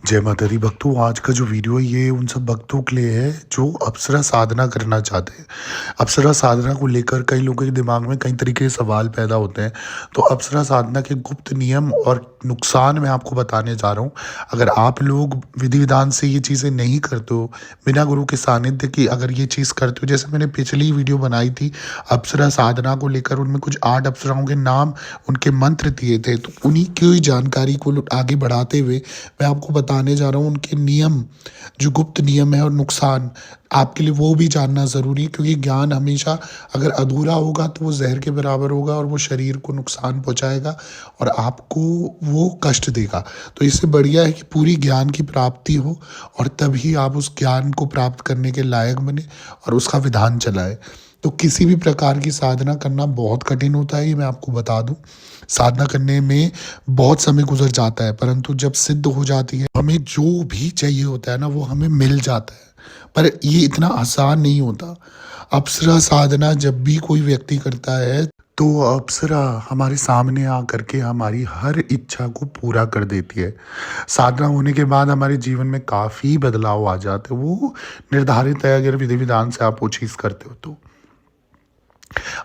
जय माता दी भक्तों। आज का जो वीडियो है ये उन सब भक्तों के लिए है जो अप्सरा साधना करना चाहते हैं। अप्सरा साधना को लेकर कई लोगों के दिमाग में कई तरीके के सवाल पैदा होते हैं। तो अप्सरा साधना के गुप्त नियम और नुकसान मैं आपको बताने जा रहा हूँ। अगर आप लोग विधि विधान से ये चीज़ें नहीं करते हो, बिना गुरु के सानिध्य की अगर ये चीज़ करते हो, जैसे मैंने पिछली वीडियो बनाई थी अप्सरा साधना को लेकर, उनमें कुछ 8 अप्सराओं के नाम, उनके मंत्र दिए थे। तो उन्हीं की जानकारी को आगे बढ़ाते हुए मैं आपको बताने जा रहा हूँ उनके नियम, जो गुप्त नियम है और नुकसान आपके लिए वो भी जानना ज़रूरी है, क्योंकि ज्ञान हमेशा अगर अधूरा होगा तो वो जहर के बराबर होगा और वो शरीर को नुकसान पहुंचाएगा और आपको वो कष्ट देगा। तो इससे बढ़िया है कि पूरी ज्ञान की प्राप्ति हो और तभी आप उस ज्ञान को प्राप्त करने के लायक बने और उसका विधान चलाए। तो किसी भी प्रकार की साधना करना बहुत कठिन होता है, ये मैं आपको बता दूं। साधना करने में बहुत समय गुजर जाता है, परंतु जब सिद्ध हो जाती है हमें जो भी चाहिए होता है ना वो हमें मिल जाता है। पर ये इतना आसान नहीं होता। अप्सरा साधना जब भी कोई व्यक्ति करता है तो अप्सरा हमारे सामने आकर के हमारी हर इच्छा को पूरा कर देती है। साधना होने के बाद हमारे जीवन में काफ़ी बदलाव आ जाते हैं। वो निर्धारित है अगर विधि विधान से आप वो चीज़ करते हो तो।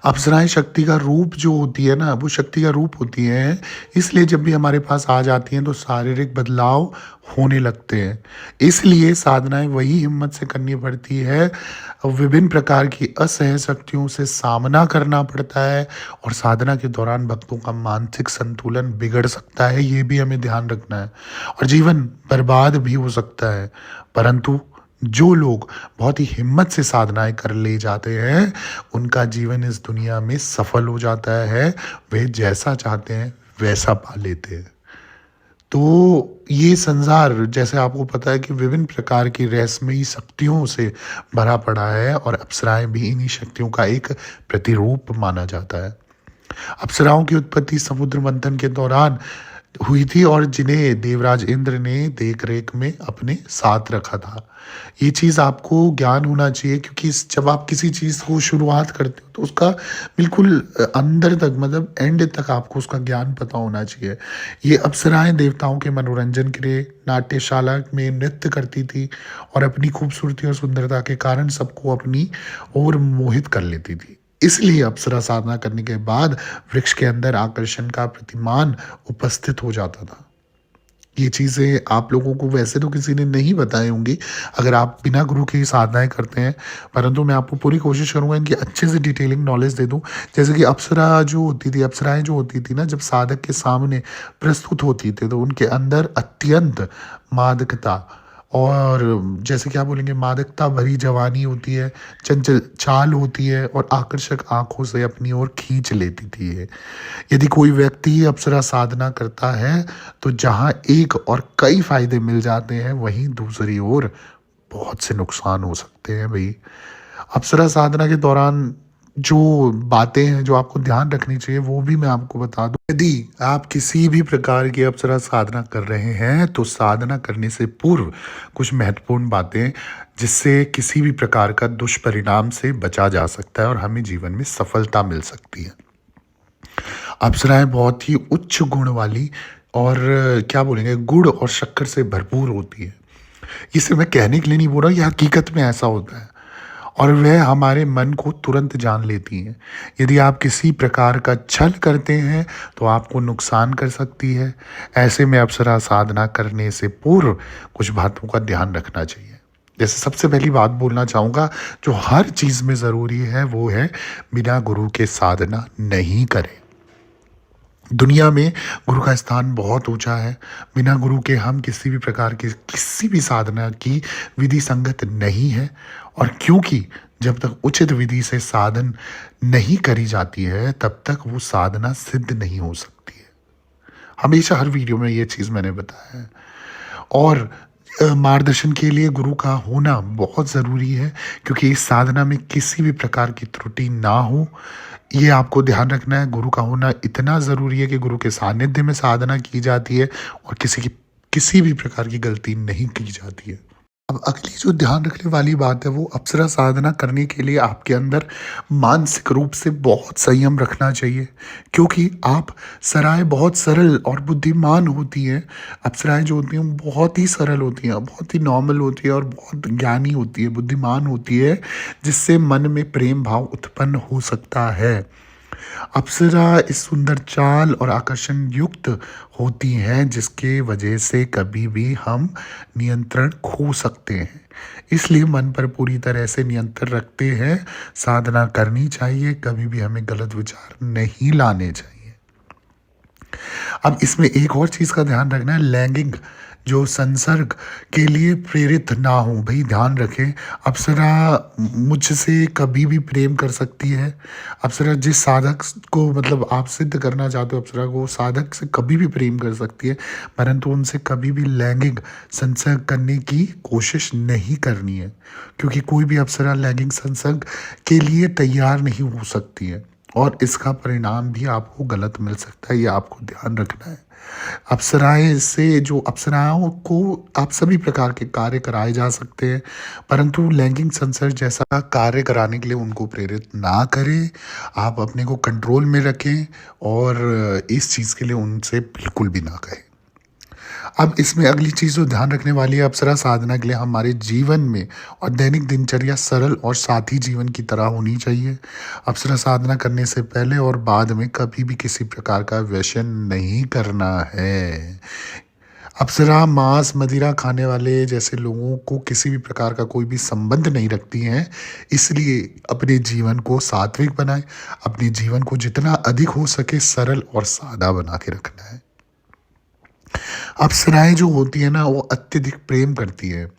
अप्सराएं शक्ति का रूप जो होती है ना, वो शक्ति का रूप होती है। इसलिए जब भी हमारे पास आ जाती हैं तो शारीरिक बदलाव होने लगते हैं। इसलिए साधनाएं वही हिम्मत से करनी पड़ती है। विभिन्न प्रकार की असह्य शक्तियों से सामना करना पड़ता है और साधना के दौरान भक्तों का मानसिक संतुलन बिगड़ सकता है, ये भी हमें ध्यान रखना है, और जीवन बर्बाद भी हो सकता है। परंतु जो लोग बहुत ही हिम्मत से साधनाएं कर ले जाते हैं उनका जीवन इस दुनिया में सफल हो जाता है। वे जैसा चाहते हैं वैसा पा लेते हैं। तो ये संसार, जैसे आपको पता है कि विभिन्न प्रकार की रहस्यमयी शक्तियों से भरा पड़ा है और अप्सराएं भी इन्हीं शक्तियों का एक प्रतिरूप माना जाता है। अप्सराओं की उत्पत्ति समुद्र मंथन के दौरान हुई थी और जिन्हें देवराज इंद्र ने देख रेख में अपने साथ रखा था। ये चीज़ आपको ज्ञान होना चाहिए, क्योंकि जब आप किसी चीज़ को शुरुआत करते हो तो उसका बिल्कुल अंदर तक, मतलब एंड तक आपको उसका ज्ञान पता होना चाहिए। ये अप्सराएं देवताओं के मनोरंजन के लिए नाट्यशाला में नृत्य करती थी और अपनी खूबसूरती और सुंदरता के कारण सबको अपनी ओर मोहित कर लेती थी। इसलिए अप्सरा साधना करने के बाद वृक्ष के अंदर आकर्षण का प्रतिमान उपस्थित हो जाता था। ये चीज़ें आप लोगों को वैसे तो किसी ने नहीं बताई होंगी अगर आप बिना गुरु की साधनाएं करते हैं, परंतु मैं आपको पूरी कोशिश करूंगा इनकी अच्छे से डिटेलिंग नॉलेज दे दूं। जैसे कि अप्सरा जो होती थी, अप्सराएं जो होती थी ना, जब साधक के सामने प्रस्तुत होती थी तो उनके अंदर अत्यंत मादकता और जैसे क्या बोलेंगे, मादकता भरी जवानी होती है, चंचल चाल होती है और आकर्षक आंखों से अपनी ओर खींच लेती थी ये। यदि कोई व्यक्ति अप्सरा साधना करता है तो जहाँ एक और कई फायदे मिल जाते हैं, वहीं दूसरी ओर बहुत से नुकसान हो सकते हैं भाई। अप्सरा साधना के दौरान जो बातें हैं जो आपको ध्यान रखनी चाहिए वो भी मैं आपको बता दूं। यदि आप किसी भी प्रकार की अप्सरा साधना कर रहे हैं तो साधना करने से पूर्व कुछ महत्वपूर्ण बातें, जिससे किसी भी प्रकार का दुष्परिणाम से बचा जा सकता है और हमें जीवन में सफलता मिल सकती है। अप्सराएं बहुत ही उच्च गुण वाली और क्या बोलेंगे, गुड़ और शक्कर से भरपूर होती है। इसे मैं कहने के लिए नहीं बोल रहा, यह हकीकत में ऐसा होता है और वह हमारे मन को तुरंत जान लेती हैं। यदि आप किसी प्रकार का छल करते हैं तो आपको नुकसान कर सकती है। ऐसे में अप्सरा साधना करने से पूर्व कुछ बातों का ध्यान रखना चाहिए। जैसे सबसे पहली बात बोलना चाहूँगा, जो हर चीज़ में ज़रूरी है वो है बिना गुरु के साधना नहीं करें। दुनिया में गुरु का स्थान बहुत ऊंचा है। बिना गुरु के हम किसी भी प्रकार की किसी भी साधना की विधि संगत नहीं है, और क्योंकि जब तक उचित विधि से साधन नहीं करी जाती है तब तक वो साधना सिद्ध नहीं हो सकती है। हमेशा हर वीडियो में ये चीज़ मैंने बताया है। और मार्गदर्शन के लिए गुरु का होना बहुत ज़रूरी है, क्योंकि इस साधना में किसी भी प्रकार की त्रुटि ना हो, ये आपको ध्यान रखना है। गुरु का होना इतना ज़रूरी है कि गुरु के सानिध्य में साधना की जाती है और किसी भी प्रकार की गलती नहीं की जाती है। अब अगली जो ध्यान रखने वाली बात है वो अप्सरा साधना करने के लिए आपके अंदर मानसिक रूप से बहुत संयम रखना चाहिए, क्योंकि आप सराय बहुत सरल और बुद्धिमान होती हैं। अप्सराएँ जो होती हैं वो बहुत ही सरल होती हैं, बहुत ही नॉर्मल होती है और बहुत ज्ञानी होती है, बुद्धिमान होती है, जिससे मन में प्रेम भाव उत्पन्न हो सकता है। अप्सरा इस सुंदर चाल और आकर्षण युक्त होती हैं जिसके वजह से कभी भी हम नियंत्रण खो सकते हैं। इसलिए मन पर पूरी तरह से नियंत्रण रखते हैं साधना करनी चाहिए, कभी भी हमें गलत विचार नहीं लाने चाहिए। अब इसमें एक और चीज़ का ध्यान रखना है, लैंगिक जो संसर्ग के लिए प्रेरित ना हो। भई ध्यान रखें, अप्सरा मुझसे कभी भी प्रेम कर सकती है। अप्सरा जिस साधक को मतलब आप सिद्ध करना चाहते हो अप्सरा को, वो साधक से कभी भी प्रेम कर सकती है, परंतु उनसे कभी भी लैंगिक संसर्ग करने की कोशिश नहीं करनी है, क्योंकि कोई भी अप्सरा लैंगिक संसर्ग के लिए तैयार नहीं हो सकती है और इसका परिणाम भी आपको गलत मिल सकता है, ये आपको ध्यान रखना है। अप्सराएँ से जो अप्सराओं को आप सभी प्रकार के कार्य कराए जा सकते हैं, परंतु लैंगिक संसर्ग जैसा कार्य कराने के लिए उनको प्रेरित ना करें। आप अपने को कंट्रोल में रखें और इस चीज़ के लिए उनसे बिल्कुल भी ना कहें। अब इसमें अगली चीज़ जो ध्यान रखने वाली है अप्सरा साधना के लिए हमारे जीवन में और दैनिक दिनचर्या सरल और साथी जीवन की तरह होनी चाहिए। अप्सरा साधना करने से पहले और बाद में कभी भी किसी प्रकार का व्यसन नहीं करना है। अप्सरा मांस मदिरा खाने वाले जैसे लोगों को किसी भी प्रकार का कोई भी संबंध नहीं रखती हैं, इसलिए अपने जीवन को सात्विक बनाएं। अपने जीवन को जितना अधिक हो सके सरल और सादा बना के रखना है। अप्सराएँ जो होती हैं ना वो अत्यधिक प्रेम करती है,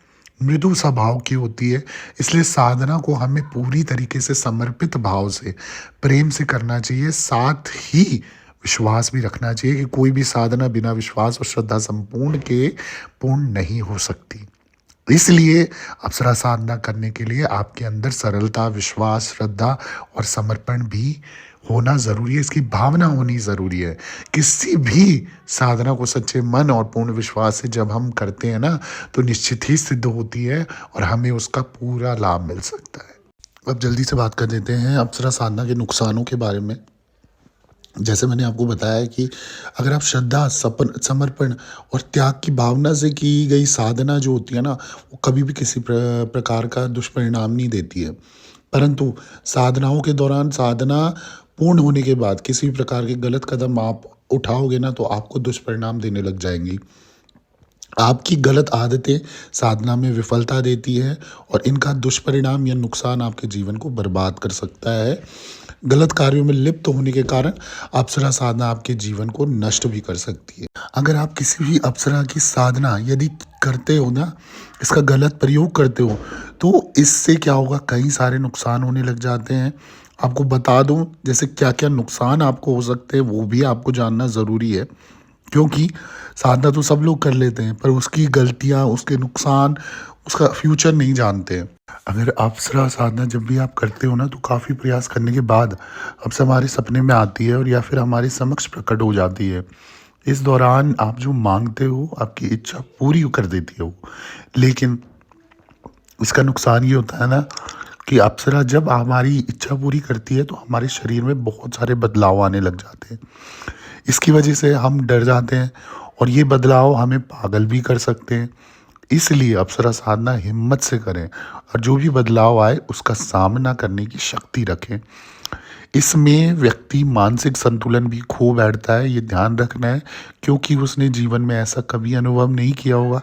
मृदु स्वभाव की होती है, इसलिए साधना को हमें पूरी तरीके से समर्पित भाव से, प्रेम से करना चाहिए। साथ ही विश्वास भी रखना चाहिए कि कोई भी साधना बिना विश्वास और श्रद्धा संपूर्ण के पूर्ण नहीं हो सकती। इसलिए अप्सरा साधना करने के लिए आपके अंदर सरलता, विश्वास, श्रद्धा और समर्पण भी होना ज़रूरी है, इसकी भावना होनी ज़रूरी है। किसी भी साधना को सच्चे मन और पूर्ण विश्वास से जब हम करते हैं ना, तो निश्चित ही सिद्ध होती है और हमें उसका पूरा लाभ मिल सकता है। अब जल्दी से बात कर देते हैं अप्सरा साधना के नुकसानों के बारे में। जैसे मैंने आपको बताया कि अगर आप श्रद्धा, समर्पण और त्याग की भावना से की गई साधना जो होती है ना, वो कभी भी किसी प्रकार का दुष्परिणाम नहीं देती है। परंतु साधनाओं के दौरान साधना पूर्ण होने के बाद किसी भी प्रकार के गलत कदम आप उठाओगे ना, तो आपको दुष्परिणाम देने लग जाएँगी। आपकी गलत आदतें साधना में विफलता देती है और इनका दुष्परिणाम या नुकसान आपके जीवन को बर्बाद कर सकता है। गलत कार्यों में लिप्त होने के कारण अप्सरा साधना आपके जीवन को नष्ट भी कर सकती है। अगर आप किसी भी अप्सरा की साधना यदि करते हो ना, इसका गलत प्रयोग करते हो, तो इससे क्या होगा, कई सारे नुकसान होने लग जाते हैं। आपको बता दूं जैसे क्या-क्या नुकसान आपको हो सकते हैं, वो भी आपको जानना ज़रूरी है। क्योंकि साधना तो सब लोग कर लेते हैं, पर उसकी गलतियाँ, उसके नुकसान, उसका फ्यूचर नहीं जानते हैं। अगर अप्सरा साधना जब भी आप करते हो ना, तो काफ़ी प्रयास करने के बाद अप्सरा हमारे सपने में आती है और या फिर हमारे समक्ष प्रकट हो जाती है। इस दौरान आप जो माँगते हो, आपकी इच्छा पूरी कर देती है वो। लेकिन इसका नुकसान ये होता है ना कि अप्सरा जब हमारी इच्छा पूरी करती है, तो हमारे शरीर में बहुत सारे बदलाव आने लग जाते हैं। इसकी वजह से हम डर जाते हैं और ये बदलाव हमें पागल भी कर सकते हैं। इसलिए अप्सरा साधना हिम्मत से करें और जो भी बदलाव आए उसका सामना करने की शक्ति रखें। इसमें व्यक्ति मानसिक संतुलन भी खो बैठता है, ये ध्यान रखना है, क्योंकि उसने जीवन में ऐसा कभी अनुभव नहीं किया होगा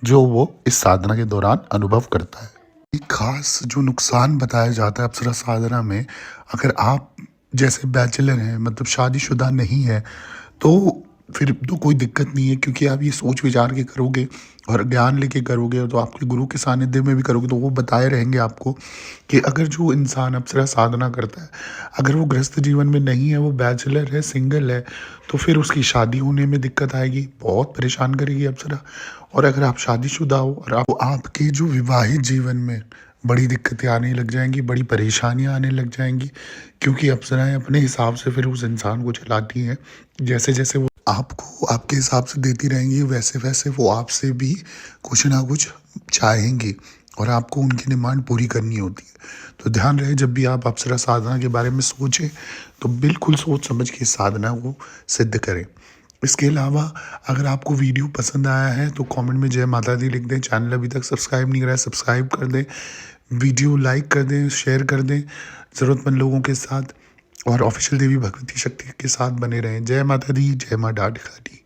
जो वो इस साधना के दौरान अनुभव करता है। एक खास जो नुकसान बताया जाता है अप्सरा साधना में, अगर आप जैसे बैचलर हैं, मतलब शादीशुदा नहीं है, तो फिर तो कोई दिक्कत नहीं है, क्योंकि आप ये सोच विचार के करोगे और ज्ञान लेके करोगे, तो आपके गुरु के सानिध्य में भी करोगे, तो वो बताए रहेंगे आपको कि अगर जो इंसान अप्सरा साधना करता है, अगर वो गृहस्थ जीवन में नहीं है, वो बैचलर है, सिंगल है, तो फिर उसकी शादी होने में दिक्कत आएगी, बहुत परेशान करेगी अप्सरा। और अगर आप शादीशुदा हो और आपके जो विवाहित जीवन में बड़ी दिक्कतें आने लग जाएँगी, बड़ी परेशानियाँ आने लग जाएँगी, क्योंकि अप्सराएँ अपने हिसाब से फिर उस इंसान को चलाती हैं। जैसे-जैसे वो आपको आपके हिसाब से देती रहेंगी, वैसे-वैसे वो आपसे भी कुछ ना कुछ चाहेंगे और आपको उनकी डिमांड पूरी करनी होती है। तो ध्यान रहे जब भी आप अप्सरा साधना के बारे में सोचें तो बिल्कुल सोच समझ के इस साधना को सिद्ध करें। इसके अलावा अगर आपको वीडियो पसंद आया है तो कमेंट में जय माता दी लिख दें। चैनल अभी तक सब्सक्राइब नहीं करा है, सब्सक्राइब कर दें। वीडियो लाइक कर दें, शेयर कर दें ज़रूरतमंद लोगों के साथ और ऑफिशियल देवी भगवती शक्ति के साथ बने रहें। जय माता दी, जय माँ डाढ़ खाटी।